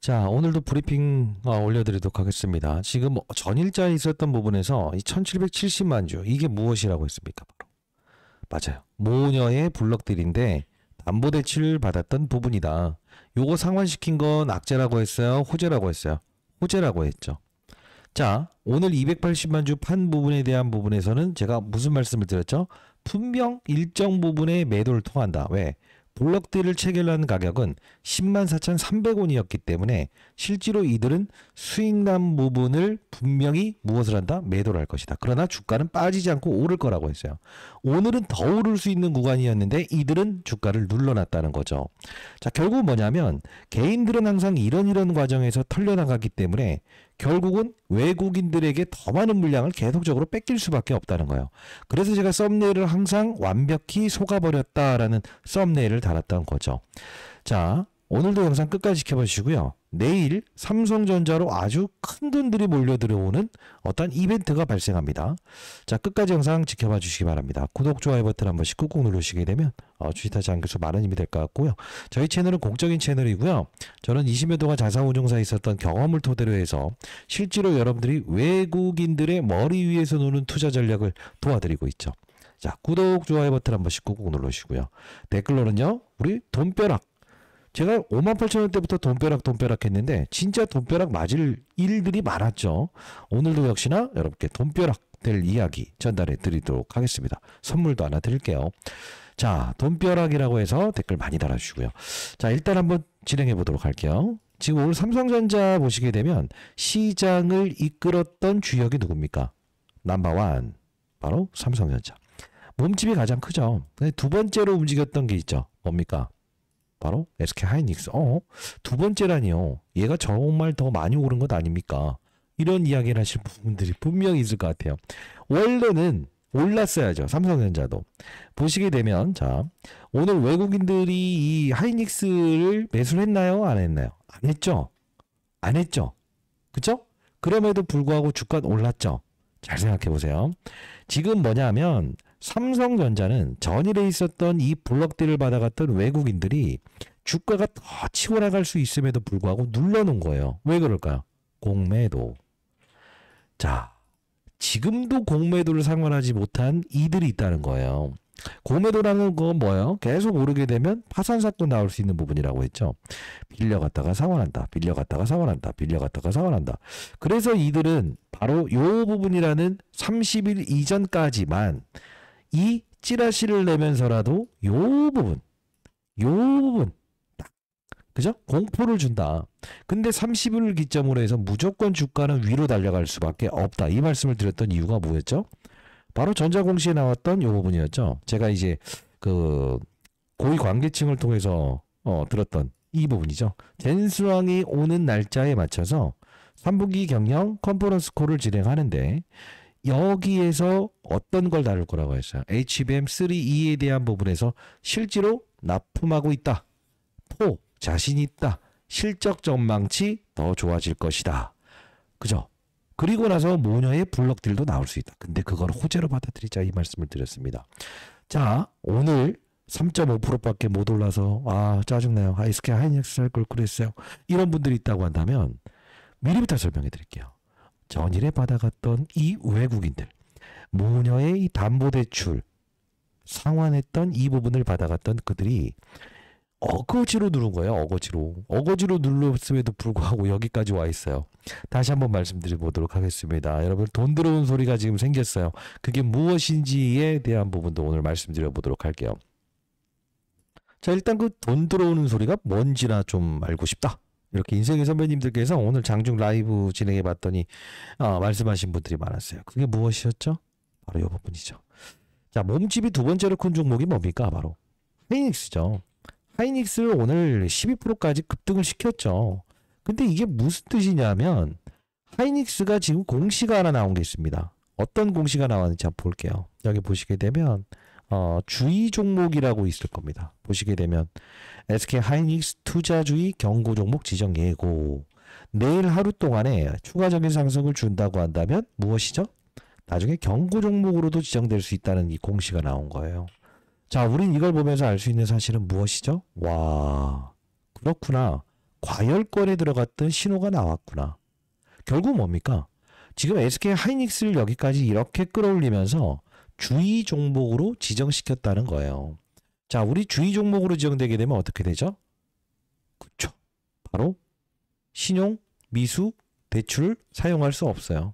자, 오늘도 브리핑 올려드리도록 하겠습니다. 지금 전일자에 있었던 부분에서 이 1770만 주, 이게 무엇이라고 했습니까? 바로. 맞아요. 모녀의 블럭들인데 담보대출 받았던 부분이다. 요거 상환시킨 건 악재라고 했어요? 호재라고 했어요? 호재라고 했죠. 자, 오늘 280만 주 판 부분에 대한 부분에서는 제가 무슨 말씀을 드렸죠? 분명 일정 부분의 매도를 통한다. 왜? 블럭들을 체결한 가격은 104,300원이었기 때문에 실제로 이들은 수익난 부분을 분명히 무엇을 한다? 매도를 할 것이다. 그러나 주가는 빠지지 않고 오를 거라고 했어요. 오늘은 더 오를 수 있는 구간이었는데 이들은 주가를 눌러놨다는 거죠. 자, 결국은 뭐냐면 개인들은 항상 이런 과정에서 털려나가기 때문에 결국은 외국인들에게 더 많은 물량을 계속적으로 뺏길 수밖에 없다는 거예요. 그래서 제가 썸네일을 항상 완벽히 속아버렸다라는 썸네일을 달았던 거죠. 자, 오늘도 영상 끝까지 지켜봐 주시고요. 내일 삼성전자로 아주 큰 돈들이 몰려 들어오는 어떤 이벤트가 발생합니다. 자, 끝까지 영상 지켜봐 주시기 바랍니다. 구독, 좋아요 버튼 한 번씩 꾹꾹 누르시게 되면 주식타지 않겨서 많은 힘이 될 것 같고요. 저희 채널은 공적인 채널이고요. 저는 20여 동안 자산운용사에 있었던 경험을 토대로 해서 실제로 여러분들이 외국인들의 머리 위에서 노는 투자 전략을 도와드리고 있죠. 자, 구독, 좋아요 버튼 한 번씩 꾹꾹 눌러주시고요. 댓글로는요, 우리 돈벼락. 제가 58,000원대부터 돈벼락 했는데 진짜 돈벼락 맞을 일들이 많았죠. 오늘도 역시나 여러분께 돈벼락 될 이야기 전달해 드리도록 하겠습니다. 선물도 하나 드릴게요. 자, 돈벼락이라고 해서 댓글 많이 달아주시고요. 자, 일단 한번 진행해 보도록 할게요. 지금 오늘 삼성전자 보시게 되면 시장을 이끌었던 주역이 누굽니까? 넘버원, 바로 삼성전자. 몸집이 가장 크죠. 두 번째로 움직였던 게 있죠. 뭡니까? 바로 SK 하이닉스. 두 번째라니요. 얘가 정말 더 많이 오른 것 아닙니까? 이런 이야기를 하실 분들이 분명히 있을 것 같아요. 원래는 올랐어야죠. 삼성전자도. 보시게 되면, 자, 오늘 외국인들이 이 하이닉스를 매수를 했나요? 안 했나요? 안 했죠? 안 했죠? 그죠? 그럼에도 불구하고 주가는 올랐죠? 잘 생각해 보세요. 지금 뭐냐면 삼성전자는 전일에 있었던 이 블럭들을 받아갔던 외국인들이 주가가 더 치고 나갈 수 있음에도 불구하고 눌러놓은 거예요. 왜 그럴까요? 공매도. 자, 지금도 공매도를 상환하지 못한 이들이 있다는 거예요. 공매도라는 건 뭐예요? 계속 오르게 되면 파산 사건 나올 수 있는 부분이라고 했죠. 빌려갔다가 상환한다. 빌려갔다가 상환한다. 빌려갔다가 상환한다. 그래서 이들은 바로 요 부분이라는 30일 이전까지만 이 찌라시를 내면서라도 요 부분 딱, 그죠? 공포를 준다. 근데 30일을 기점으로 해서 무조건 주가는 위로 달려갈 수밖에 없다. 이 말씀을 드렸던 이유가 뭐였죠? 바로 전자공시에 나왔던 요 부분이었죠. 제가 이제 그 고위 관계층을 통해서 들었던 이 부분이죠. 젠스왕이 오는 날짜에 맞춰서 3분기 경영 컨퍼런스 콜을 진행하는데 여기에서 어떤 걸 다룰 거라고 했어요. HBM3E에 대한 부분에서 실제로 납품하고 있다. 자신 있다. 실적 전망치 더 좋아질 것이다. 그죠? 그리고 나서 모녀의 블럭들도 나올 수 있다. 근데 그걸 호재로 받아들이자 이 말씀을 드렸습니다. 자, 오늘 3.5%밖에 못 올라서 짜증나요. SK 하이닉스 살 걸 그랬어요. 이런 분들이 있다고 한다면 미리부터 설명해 드릴게요. 전일에 받아갔던 이 외국인들, 모녀의 이 담보대출 상환했던 이 부분을 받아갔던 그들이 어거지로 누른 거예요. 어거지로 눌렀음에도 불구하고 여기까지 와 있어요. 다시 한번 말씀드려보도록 하겠습니다. 여러분, 돈 들어온 소리가 지금 생겼어요. 그게 무엇인지에 대한 부분도 오늘 말씀드려보도록 할게요. 자, 일단 그 돈 들어오는 소리가 뭔지나 좀 알고 싶다. 이렇게 인생의 선배님들께서 오늘 장중 라이브 진행해 봤더니 말씀하신 분들이 많았어요. 그게 무엇이었죠? 바로 이 부분이죠. 자, 몸집이 두 번째로 큰 종목이 뭡니까? 바로 하이닉스죠. 하이닉스를 오늘 12%까지 급등을 시켰죠. 근데 이게 무슨 뜻이냐면 하이닉스가 지금 공시가 하나 나온 게 있습니다. 어떤 공시가 나왔는지 한번 볼게요. 여기 보시게 되면 주의 종목이라고 있을 겁니다. 보시게 되면 SK 하이닉스 투자주의 경고 종목 지정 예고. 내일 하루 동안에 추가적인 상승을 준다고 한다면 무엇이죠? 나중에 경고 종목으로도 지정될 수 있다는 이 공시가 나온 거예요. 자, 우린 이걸 보면서 알 수 있는 사실은 무엇이죠? 와, 그렇구나. 과열권에 들어갔던 신호가 나왔구나. 결국 뭡니까? 지금 SK 하이닉스를 여기까지 이렇게 끌어올리면서 주의 종목으로 지정시켰다는 거예요. 자, 우리 주의 종목으로 지정되게 되면 어떻게 되죠? 그렇죠. 바로 신용, 미수, 대출을 사용할 수 없어요.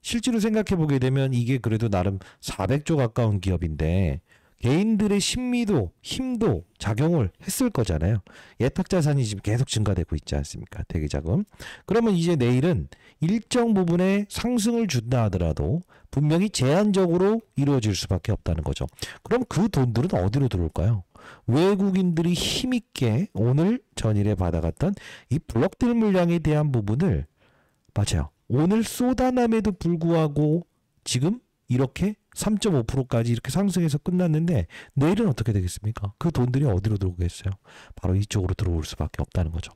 실제로 생각해 보게 되면 이게 그래도 나름 400조 가까운 기업인데 개인들의 심리도 힘도 작용을 했을 거잖아요. 예탁자산이 지금 계속 증가되고 있지 않습니까? 대기자금. 그러면 이제 내일은 일정 부분의 상승을 준다 하더라도 분명히 제한적으로 이루어질 수밖에 없다는 거죠. 그럼 그 돈들은 어디로 들어올까요? 외국인들이 힘있게 오늘 전일에 받아갔던 이 블록딜 물량에 대한 부분을 맞아요. 오늘 쏟아남에도 불구하고 지금 이렇게 3.5%까지 이렇게 상승해서 끝났는데 내일은 어떻게 되겠습니까? 그 돈들이 어디로 들어오겠어요? 바로 이쪽으로 들어올 수밖에 없다는 거죠.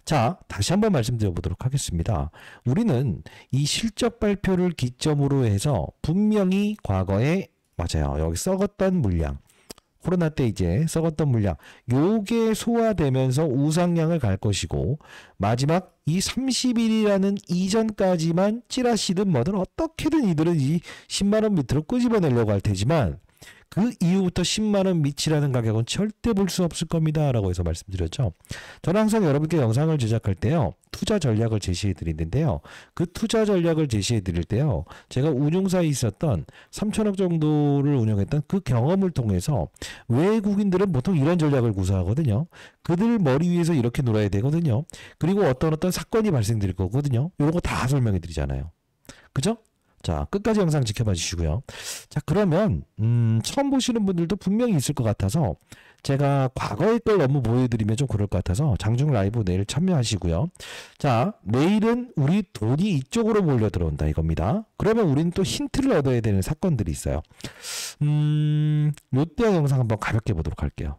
자, 다시 한번 말씀드려 보도록 하겠습니다. 우리는 이 실적 발표를 기점으로 해서 분명히 과거에 맞아요. 여기 썩었던 물량 코로나 때 이제 썩었던 물량 요게 소화되면서 우상향을 갈 것이고 마지막 이 30일이라는 이전까지만 찌라시든 뭐든 어떻게든 이들은 이 10만원 밑으로 끄집어내려고 할 테지만 그 이후부터 10만원 밑이라는 가격은 절대 볼 수 없을 겁니다 라고 해서 말씀드렸죠. 저는 항상 여러분께 영상을 제작할 때요 투자 전략을 제시해 드리는데요, 그 투자 전략을 제시해 드릴 때요 제가 운용사에 있었던 3천억 정도를 운영했던 그 경험을 통해서 외국인들은 보통 이런 전략을 구사하거든요. 그들 머리 위에서 이렇게 놀아야 되거든요. 그리고 어떤 사건이 발생될 거거든요. 이런 거 다 설명해 드리잖아요. 그죠? 자, 끝까지 영상 지켜봐 주시고요. 자, 그러면 처음 보시는 분들도 분명히 있을 것 같아서 제가 과거의 걸 너무 보여드리면 좀 그럴 것 같아서 장중 라이브 내일 참여하시고요. 자, 내일은 우리 돈이 이쪽으로 몰려 들어온다 이겁니다. 그러면 우리는 또 힌트를 얻어야 되는 사건들이 있어요. 요때 영상 한번 가볍게 보도록 할게요.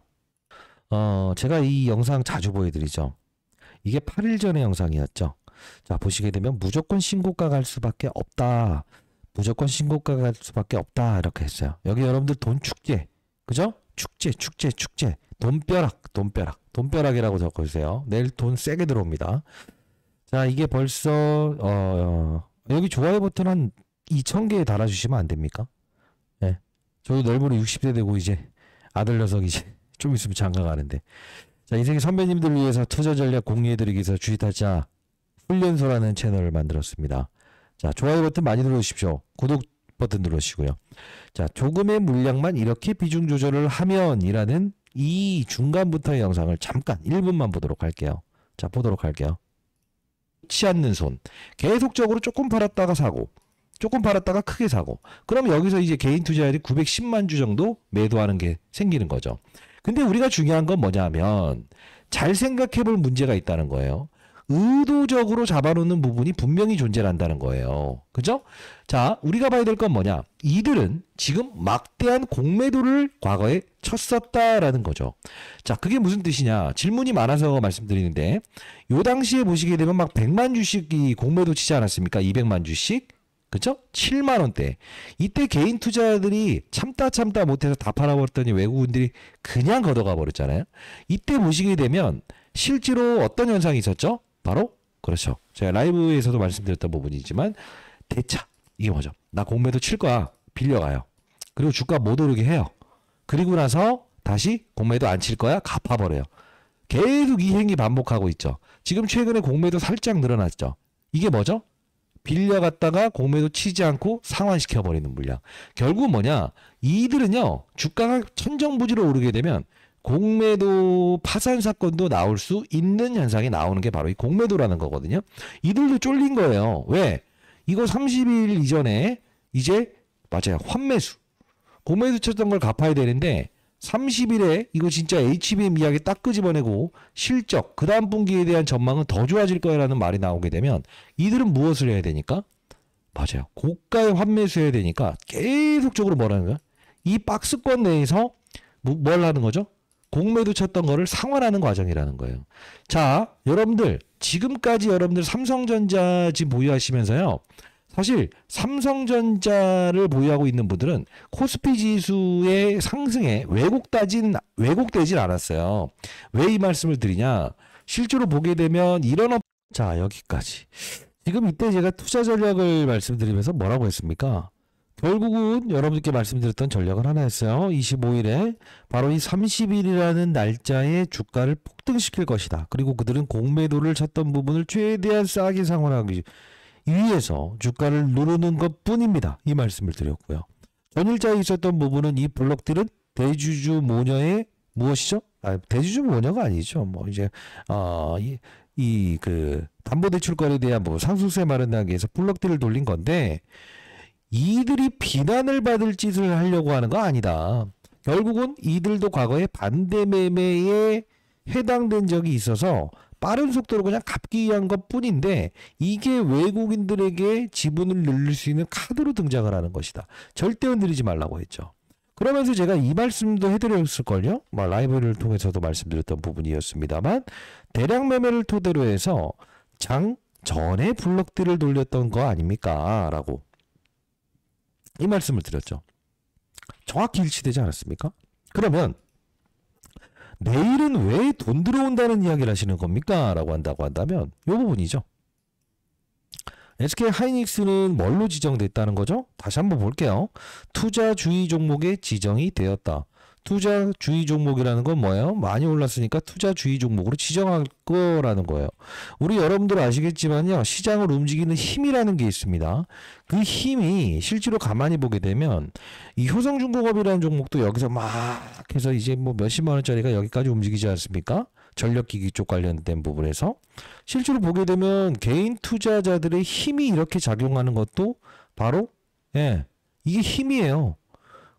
제가 이 영상 자주 보여드리죠. 이게 8일 전의 영상이었죠. 자, 보시게 되면 무조건 신고가 갈 수밖에 없다. 무조건 신고가 갈 수밖에 없다. 이렇게 했어요. 여기 여러분들 돈 축제. 그죠? 축제. 돈벼락이라고 적어주세요. 내일 돈 세게 들어옵니다. 자, 이게 벌써, 여기 좋아요 버튼 한 2,000개 달아주시면 안 됩니까? 네. 저도 내일 모레 60대 되고 이제 아들 녀석 이제 좀 있으면 장가 가는데. 자, 인생의 선배님들 위해서 투자 전략 공유해드리기 위해서 주식타짜 훈련소라는 채널을 만들었습니다. 자, 좋아요 버튼 많이 눌러주십시오. 구독 버튼 누르시고요. 자, 조금의 물량만 이렇게 비중 조절을 하면이라는 이 중간부터의 영상을 잠깐 1분만 보도록 할게요. 자, 보도록 할게요. 치 않는 손. 계속적으로 조금 팔았다가 사고, 조금 팔았다가 크게 사고. 그럼 여기서 이제 개인 투자자들이 910만 주 정도 매도하는 게 생기는 거죠. 근데 우리가 중요한 건 뭐냐면 잘 생각해 볼 문제가 있다는 거예요. 의도적으로 잡아놓는 부분이 분명히 존재한다는 거예요. 그죠? 자, 우리가 봐야 될 건 뭐냐? 이들은 지금 막대한 공매도를 과거에 쳤었다라는 거죠. 자, 그게 무슨 뜻이냐? 질문이 많아서 말씀드리는데 요 당시에 보시게 되면 막 100만 주씩이 공매도 치지 않았습니까? 200만 주씩? 그죠? 7만 원대. 이때 개인 투자자들이 참다 못해서 다 팔아버렸더니 외국인들이 그냥 걷어가 버렸잖아요. 이때 보시게 되면 실제로 어떤 현상이 있었죠? 바로 그렇죠. 제가 라이브에서도 말씀드렸던 부분이지만 대차. 이게 뭐죠? 나 공매도 칠 거야. 빌려가요. 그리고 주가 못 오르게 해요. 그리고 나서 다시 공매도 안 칠 거야. 갚아버려요. 계속 이 행위 반복하고 있죠. 지금 최근에 공매도 살짝 늘어났죠. 이게 뭐죠? 빌려갔다가 공매도 치지 않고 상환시켜버리는 물량. 결국 뭐냐? 이들은요. 주가가 천정부지로 오르게 되면 공매도 파산 사건도 나올 수 있는 현상이 나오는 게 바로 이 공매도라는 거거든요. 이들도 쫄린 거예요. 왜? 이거 30일 이전에 이제 맞아요. 환매수. 공매도 쳤던 걸 갚아야 되는데 30일에 이거 진짜 HBM 이야기 딱 끄집어내고 실적, 그 다음 분기에 대한 전망은 더 좋아질 거라는 말이 나오게 되면 이들은 무엇을 해야 되니까? 맞아요. 고가의 환매수해야 되니까 계속적으로 뭐라는 거야? 이 박스권 내에서 뭘 하는 거죠? 공매도 쳤던 거를 상환하는 과정이라는 거예요. 자, 여러분들 지금까지 여러분들 삼성전자 지금 보유하시면서요. 사실 삼성전자를 보유하고 있는 분들은 코스피 지수의 상승에 왜곡되진 않았어요. 왜 이 말씀을 드리냐? 실제로 보게 되면 자, 여기까지. 지금 이때 제가 투자 전략을 말씀드리면서 뭐라고 했습니까? 결국은 여러분들께 말씀드렸던 전략을 하나 했어요. 25일에 바로 이 30일이라는 날짜에 주가를 폭등시킬 것이다. 그리고 그들은 공매도를 찾던 부분을 최대한 싸게 상환하기 위해서 주가를 누르는 것 뿐입니다. 이 말씀을 드렸고요. 전일자에 있었던 부분은 이 블록들은 대주주 모녀의 무엇이죠? 대주주 모녀가 아니죠. 뭐 이제 그 담보대출권에 대한 뭐 상속세 마련하기 위해서 블록들을 돌린 건데, 이들이 비난을 받을 짓을 하려고 하는 거 아니다. 결국은 이들도 과거에 반대 매매에 해당된 적이 있어서 빠른 속도로 그냥 갚기 위한 것 뿐인데, 이게 외국인들에게 지분을 늘릴 수 있는 카드로 등장을 하는 것이다. 절대 흔들리지 말라고 했죠. 그러면서 제가 이 말씀도 해드렸을걸요. 라이브를 통해서도 말씀드렸던 부분이었습니다만, 대량 매매를 토대로 해서 장 전에 블록들을 돌렸던 거 아닙니까? 라고 이 말씀을 드렸죠. 정확히 일치되지 않았습니까? 그러면 내일은 왜 돈 들어온다는 이야기를 하시는 겁니까? 라고 한다면 이 부분이죠. SK 하이닉스는 뭘로 지정됐다는 거죠? 다시 한번 볼게요. 투자 주의 종목에 지정이 되었다. 투자 주의 종목이라는 건 뭐예요? 많이 올랐으니까 투자 주의 종목으로 지정할 거라는 거예요. 우리 여러분들 아시겠지만요, 시장을 움직이는 힘이라는 게 있습니다. 그 힘이 실제로 가만히 보게 되면 이 효성중공업이라는 종목도 여기서 막 해서 이제 뭐 몇십만 원짜리가 여기까지 움직이지 않습니까? 전력기기 쪽 관련된 부분에서 실제로 보게 되면 개인 투자자들의 힘이 이렇게 작용하는 것도 바로 이게 힘이에요.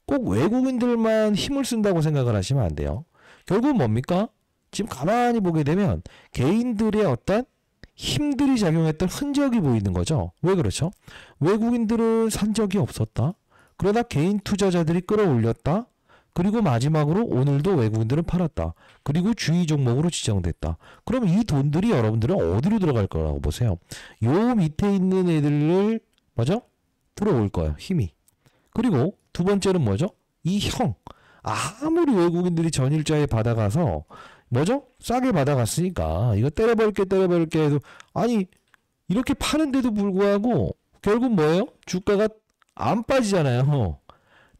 꼭 외국인들만 힘을 쓴다고 생각을 하시면 안 돼요. 결국은 뭡니까? 지금 가만히 보게 되면 개인들의 어떤 힘들이 작용했던 흔적이 보이는 거죠. 왜 그렇죠? 외국인들은 산 적이 없었다. 그러다 개인 투자자들이 끌어올렸다. 그리고 마지막으로 오늘도 외국인들은 팔았다. 그리고 주의 종목으로 지정됐다. 그럼 이 돈들이 여러분들은 어디로 들어갈 거라고 보세요? 요 밑에 있는 애들을 뭐죠? 들어올 거예요. 힘이. 그리고 두 번째는 뭐죠? 이 형. 아무리 외국인들이 전일자에 받아가서 뭐죠? 싸게 받아갔으니까 이거 때려버릴게 해도, 아니 이렇게 파는데도 불구하고 결국 뭐예요? 주가가 안 빠지잖아요.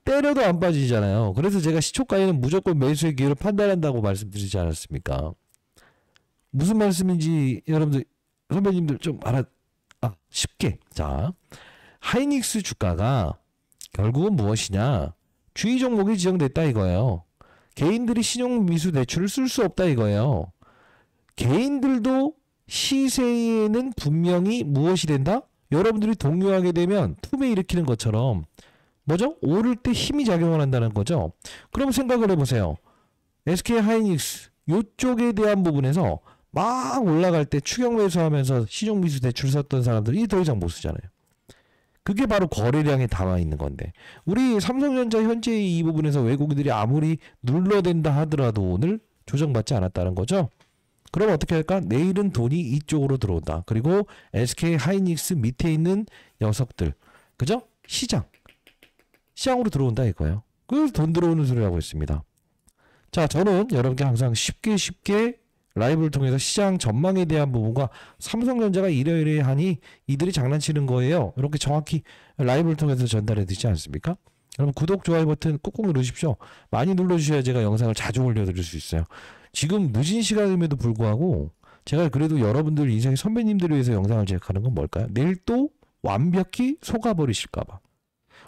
때려도 안 빠지잖아요. 그래서 제가 시초가에는 무조건 매수의 기회를 판단한다고 말씀드리지 않았습니까? 무슨 말씀인지 여러분들, 선배님들 좀 쉽게. 자, 하이닉스 주가가 결국은 무엇이냐? 주의 종목이 지정됐다 이거예요. 개인들이 신용미수 대출을 쓸 수 없다 이거예요. 개인들도 시세에는 분명히 무엇이 된다? 여러분들이 동요하게 되면 틈에 일으키는 것처럼 뭐죠? 오를 때 힘이 작용을 한다는 거죠. 그럼 생각을 해보세요. SK 하이닉스 요쪽에 대한 부분에서 막 올라갈 때 추격 매수하면서 신용미수 대출 썼던 사람들이 더 이상 못 쓰잖아요. 그게 바로 거래량에 담아 있는 건데, 우리 삼성전자 현재 이 부분에서 외국인들이 아무리 눌러댄다 하더라도 오늘 조정받지 않았다는 거죠. 그럼 어떻게 할까? 내일은 돈이 이쪽으로 들어온다. 그리고 SK 하이닉스 밑에 있는 녀석들, 그죠? 시장으로 들어온다 이거예요. 그래서 돈 들어오는 소리를 하고 있습니다. 자, 저는 여러분께 항상 쉽게 라이브를 통해서 시장 전망에 대한 부분과 삼성전자가 이러이러해 하니 이들이 장난치는 거예요. 이렇게 정확히 라이브를 통해서 전달해 드리지 않습니까? 여러분 구독, 좋아요 버튼 꾹꾹 누르십시오. 많이 눌러주셔야 제가 영상을 자주 올려드릴 수 있어요. 지금 늦은 시간임에도 불구하고 제가 그래도 여러분들 인생의 선배님들을 위해서 영상을 제작하는 건 뭘까요? 내일 또 완벽히 속아버리실까봐.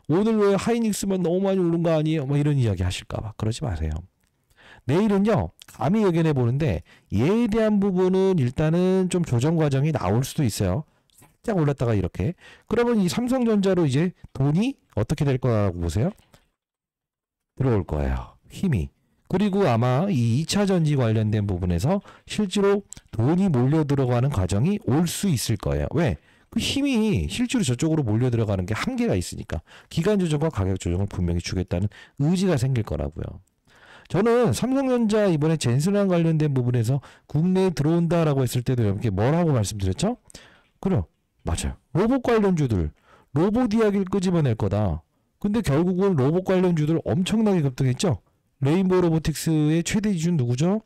오늘 왜 하이닉스만 너무 많이 오른 거 아니에요? 뭐 이런 이야기 하실까봐. 그러지 마세요. 내일은요, 감히 예견해 보는데 얘에 대한 부분은 일단은 좀 조정 과정이 나올 수도 있어요. 살짝 올랐다가 이렇게. 그러면 이 삼성전자로 이제 돈이 어떻게 될 거라고 보세요? 들어올 거예요. 힘이. 그리고 아마 이 2차 전지 관련된 부분에서 실제로 돈이 몰려 들어가는 과정이 올 수 있을 거예요. 왜? 그 힘이 실제로 저쪽으로 몰려 들어가는 게 한계가 있으니까 기간 조정과 가격 조정을 분명히 주겠다는 의지가 생길 거라고요. 저는 삼성전자 이번에 젠슨랑 관련된 부분에서 국내에 들어온다라고 했을 때도 여러분께 뭐라고 말씀드렸죠? 그래요. 맞아요. 로봇 관련주들, 로봇 이야기를 끄집어낼 거다. 근데 결국은 로봇 관련주들 엄청나게 급등했죠? 레인보우 로보틱스의 최대 기준 누구죠?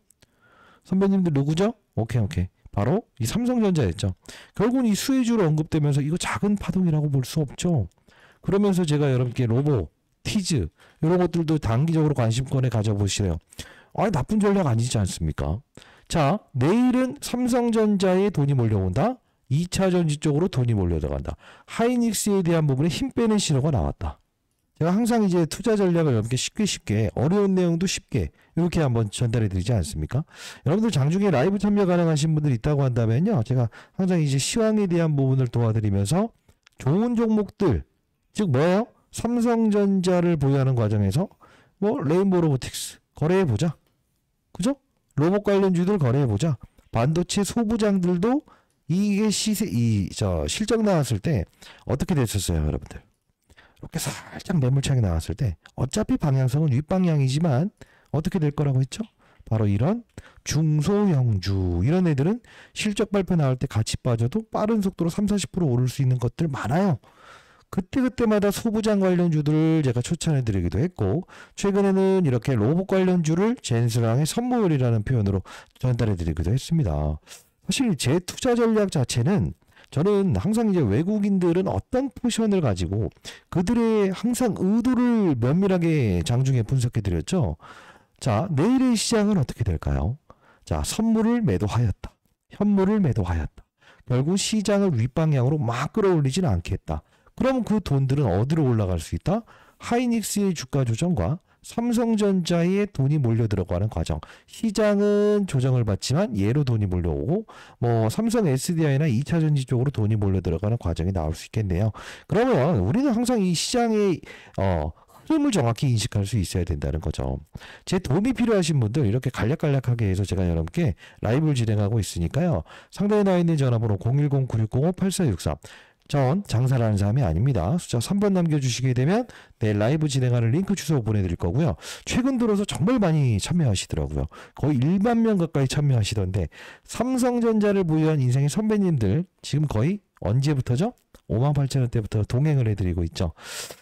선배님들 누구죠? 오케이. 바로 이 삼성전자였죠. 결국은 이 수혜주로 언급되면서 이거 작은 파동이라고 볼 수 없죠. 그러면서 제가 여러분께 로보, 티즈 이런 것들도 단기적으로 관심권에 가져보시래요. 나쁜 전략 아니지 않습니까? 자, 내일은 삼성전자에 돈이 몰려온다. 2차 전지 쪽으로 돈이 몰려 들어간다. 하이닉스에 대한 부분에 힘 빼는 신호가 나왔다. 제가 항상 이제 투자 전략을 여러분께 쉽게 어려운 내용도 쉽게 이렇게 한번 전달해 드리지 않습니까? 여러분들 장중에 라이브 참여 가능하신 분들 있다고 한다면요. 제가 항상 이제 시황에 대한 부분을 도와드리면서 좋은 종목들, 즉 뭐예요? 삼성전자를 보유하는 과정에서 뭐 레인보우 로보틱스 거래해 보자. 그죠? 로봇 관련주들 거래해 보자. 반도체 소부장들도 이게 실적 나왔을 때 어떻게 됐었어요, 여러분들? 이렇게 살짝 매물창이 나왔을 때 어차피 방향성은 윗방향이지만 어떻게 될 거라고 했죠? 바로 이런 중소형주 이런 애들은 실적 발표 나올 때 같이 빠져도 빠른 속도로 30-40% 오를 수 있는 것들 많아요. 그때마다 소부장 관련주들을 제가 추천해 드리기도 했고 최근에는 이렇게 로봇 관련주를 젠스랑의 선물이라는 표현으로 전달해 드리기도 했습니다. 사실 제 투자 전략 자체는 저는 항상 이제 외국인들은 어떤 포션을 가지고 그들의 항상 의도를 면밀하게 장중에 분석해 드렸죠. 자, 내일의 시장은 어떻게 될까요? 자, 선물을 매도하였다. 현물을 매도하였다. 결국 시장을 윗방향으로 막 끌어올리지는 않겠다. 그럼 그 돈들은 어디로 올라갈 수 있다? 하이닉스의 주가 조정과 삼성전자에 돈이 몰려 들어가는 과정. 시장은 조정을 받지만 얘로 돈이 몰려오고 뭐 삼성 SDI나 2차 전지 쪽으로 돈이 몰려 들어가는 과정이 나올 수 있겠네요. 그러면 우리는 항상 이 시장의 흐름을 정확히 인식할 수 있어야 된다는 거죠. 제 도움이 필요하신 분들 이렇게 간략하게 해서 제가 여러분께 라이브를 진행하고 있으니까요. 상단에 나와 있는 전화번호 010-9605-8463 전 장사를 하는 사람이 아닙니다. 숫자 3번 남겨주시게 되면 내일 라이브 진행하는 링크 주소 보내드릴 거고요. 최근 들어서 정말 많이 참여하시더라고요. 거의 1만 명 가까이 참여하시던데 삼성전자를 보유한 인생의 선배님들 지금 거의 언제부터죠? 58,000원대부터 동행을 해드리고 있죠.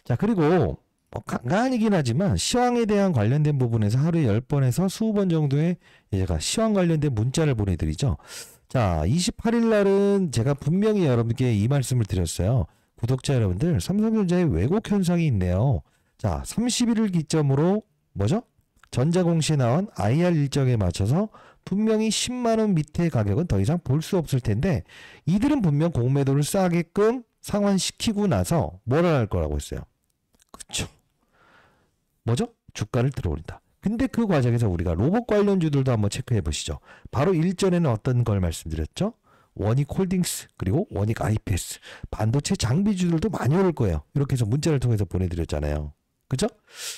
자, 그리고 간간이긴 하지만 시황에 대한 관련된 부분에서 하루에 10번에서 20번 정도의 제가 시황 관련된 문자를 보내드리죠. 자, 28일 날은 제가 분명히 여러분께 이 말씀을 드렸어요. 구독자 여러분들, 삼성전자의 왜곡 현상이 있네요. 자, 30일을 기점으로 뭐죠? 전자공시에 나온 IR 일정에 맞춰서 분명히 10만원 밑의 가격은 더 이상 볼 수 없을 텐데 이들은 분명 공매도를 싸게끔 상환시키고 나서 뭐라 할 거라고 했어요. 그쵸? 뭐죠? 주가를 들어올린다. 근데 그 과정에서 우리가 로봇 관련주들도 한번 체크해 보시죠. 바로 일전에는 어떤 걸 말씀드렸죠? 원익홀딩스 그리고 원익 IPS 반도체 장비주들도 많이 오를 거예요. 이렇게 해서 문자를 통해서 보내드렸잖아요. 그죠?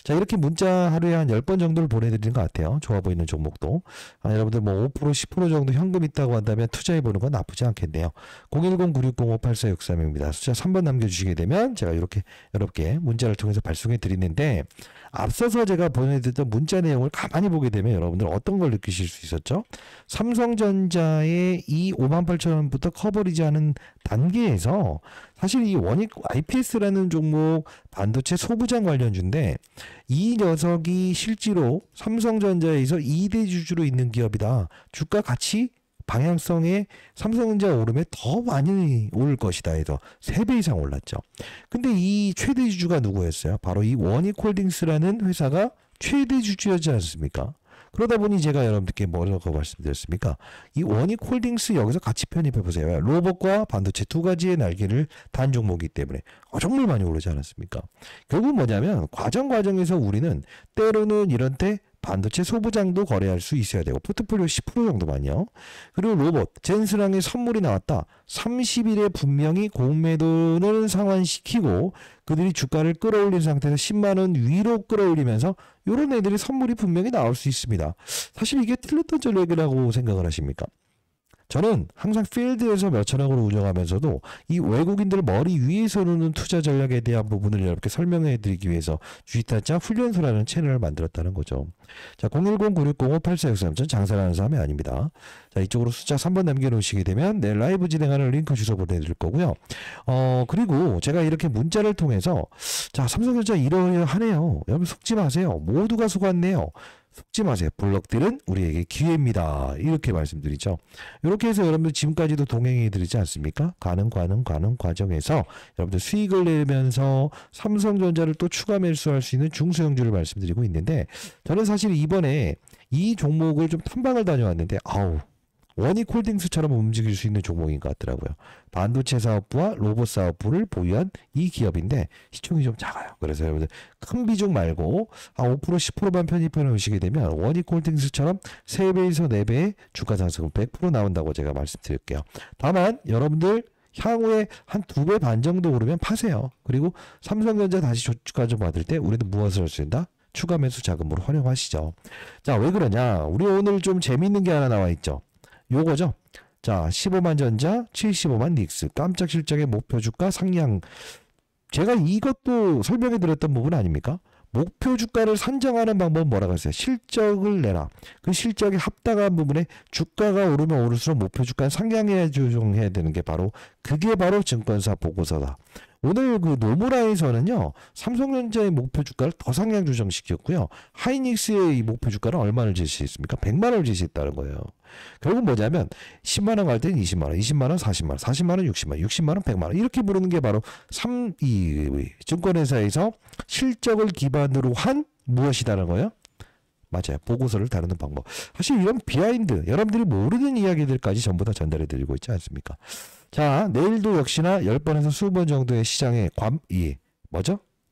자, 이렇게 문자 하루에 한 10번 정도를 보내드리는 것 같아요. 좋아 보이는 종목도. 여러분들 뭐 5%, 10% 정도 현금 있다고 한다면 투자해보는 건 나쁘지 않겠네요. 010-9605-8463입니다. 숫자 3번 남겨주시게 되면 제가 이렇게 여러분께 문자를 통해서 발송해 드리는데 앞서서 제가 보내드렸던 문자 내용을 가만히 보게 되면 여러분들 어떤 걸 느끼실 수 있었죠? 삼성전자의 이 58,000원부터 커버리지 않은 단계에서 사실 이 원익 IPS라는 종목 반도체 소부장 관련주인데 이 녀석이 실제로 삼성전자에서 2대 주주로 있는 기업이다. 주가 가치 방향성에 삼성전자 오름에 더 많이 오를 것이다 해서 3배 이상 올랐죠. 근데 이 최대 주주가 누구였어요? 바로 이 원익홀딩스라는 회사가 최대 주주였지 않습니까? 그러다 보니 제가 여러분들께 뭐라고 말씀드렸습니까? 이 원익홀딩스 여기서 같이 편입해보세요. 로봇과 반도체 두 가지의 날개를 단 종목이기 때문에 정말 많이 오르지 않았습니까? 결국 뭐냐면 과정에서 우리는 때로는 이런 때 반도체 소부장도 거래할 수 있어야 되고 포트폴리오 10% 정도만요. 그리고 로봇 젠스랑의 선물이 나왔다. 30일에 분명히 공매도는 상환시키고 그들이 주가를 끌어올린 상태에서 10만원 위로 끌어올리면서 이런 애들이 선물이 분명히 나올 수 있습니다. 사실 이게 틀렸던 전략이라고 생각을 하십니까? 저는 항상 필드에서 몇천억으로 운영하면서도 이 외국인들 머리 위에서 노는 투자 전략에 대한 부분을 여러분께 설명해 드리기 위해서 주식타짜 훈련소라는 채널을 만들었다는 거죠. 자, 010-9605-8463 전 장사라는 사람이 아닙니다. 자, 이쪽으로 숫자 3번 남겨놓으시게 되면 내일 라이브 진행하는 링크 주소 보내드릴 거고요. 그리고 제가 이렇게 문자를 통해서 자, 삼성전자 이러하네요. 여러분 속지 마세요. 모두가 속았네요. 속지 마세요. 블록딜은 우리에게 기회입니다. 이렇게 말씀드리죠. 이렇게 해서 여러분들 지금까지도 동행해 드리지 않습니까? 가는 과정에서 여러분들 수익을 내면서 삼성전자를 또 추가 매수할 수 있는 중소형주를 말씀드리고 있는데, 저는 사실 이번에 이 종목을 좀 탐방을 다녀왔는데 원익홀딩스처럼 움직일 수 있는 종목인 것 같더라고요. 반도체 사업부와 로봇 사업부를 보유한 이 기업인데 시총이 좀 작아요. 그래서 여러분들 큰 비중 말고 5% 10%만 편입해 놓으시게 되면 원익홀딩스처럼 3배에서 4배의 주가 상승은 100% 나온다고 제가 말씀드릴게요. 다만 여러분들 향후에 한 2배 반 정도 오르면 파세요. 그리고 삼성전자 다시 주가 좀 받을 때 우리는 무엇을 할 수 있다? 추가 매수 자금으로 활용하시죠. 자, 왜 그러냐? 우리 오늘 좀 재밌는 게 하나 나와 있죠. 요거죠. 자, 15만 전자, 75만 닉스, 깜짝 실적의 목표 주가 상향. 제가 이것도 설명해 드렸던 부분 아닙니까? 목표 주가를 산정하는 방법은 뭐라고 했어요? 실적을 내라. 그 실적에 합당한 부분에 주가가 오르면 오를수록 목표 주가는 상향해 조정해야 되는 게 그게 바로 증권사 보고서다. 오늘 그 노무라에서는요, 삼성전자의 목표 주가를 더 상향 조정시켰고요. 하이닉스의 이 목표 주가는 얼마를 제시했습니까? 100만 원을 제시했다는 거예요. 결국 뭐냐면 10만 원 갈 때는 20만 원, 20만 원 40만 원, 40만 원 60만 원, 60만 원 100만 원 이렇게 부르는 게 바로 증권회사에서 실적을 기반으로 한 무엇이다라는 거예요? 맞아요. 보고서를 다루는 방법. 사실 이런 비하인드, 여러분들이 모르는 이야기들까지 전부 다 전달해 드리고 있지 않습니까? 자, 내일도 역시나 10번에서 20번 정도의 시장의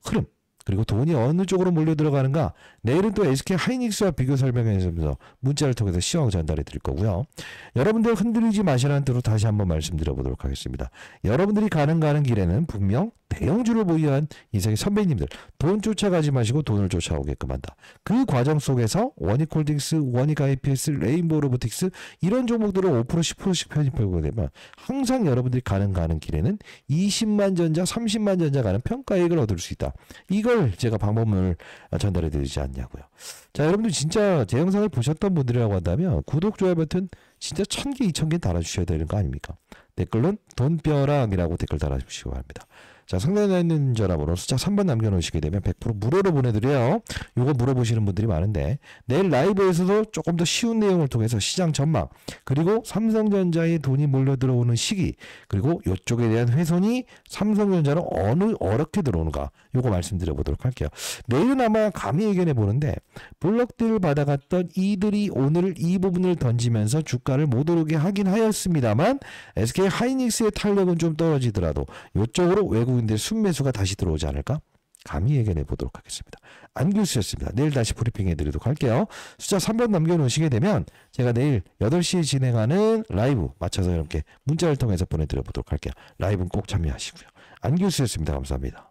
흐름. 그리고 돈이 어느 쪽으로 몰려 들어가는가? 내일은 또 SK 하이닉스와 비교 설명해주면서 문자를 통해서 시황 전달해 드릴 거고요. 여러분들 흔들리지 마시라는 뜻으로 다시 한번 말씀드려 보도록 하겠습니다. 여러분들이 가는 길에는 분명 대형주를 보유한 인생의 선배님들, 돈 쫓아가지 마시고 돈을 쫓아오게끔 한다. 그 과정 속에서 원익홀딩스, 원익IPS, 레인보우 로보틱스 이런 종목들을 5% 10%씩 편입하게 되면 항상 여러분들이 가는 길에는 20만 전자, 30만 전자 가는 평가액을 얻을 수 있다. 이걸 제가 방법을 전달해 드리지 않냐고요. 자, 여러분들 진짜 제 영상을 보셨던 분들이라고 한다면 구독, 좋아요 버튼 진짜 1000개, 2000개 달아주셔야 되는 거 아닙니까? 댓글은 돈벼락이라고 댓글 달아주시기 바랍니다. 자, 상단에 있는 전화번호 숫자 3번 남겨놓으시게 되면 100% 무료로 보내드려요. 요거 물어보시는 분들이 많은데 내일 라이브에서도 조금 더 쉬운 내용을 통해서 시장 전망, 그리고 삼성전자에 돈이 몰려 들어오는 시기, 그리고 이쪽에 대한 훼손이 삼성전자는 어떻게 들어오는가, 요거 말씀드려 보도록 할게요. 내일은 아마 감히 예견해 보는데 블록딜을 받아갔던 이들이 오늘 이 부분을 던지면서 주가를 못 오르게 하긴 하였습니다만 SK 하이닉스의 탄력은 좀 떨어지더라도 이쪽으로 외국인들 순매수가 다시 들어오지 않을까? 감히 예견해 보도록 하겠습니다. 안규수였습니다. 내일 다시 브리핑해 드리도록 할게요. 숫자 3번 남겨놓으시게 되면 제가 내일 8시에 진행하는 라이브 맞춰서 여러분께 문자를 통해서 보내드려 보도록 할게요. 라이브는 꼭 참여하시고요. 안규수였습니다. 감사합니다.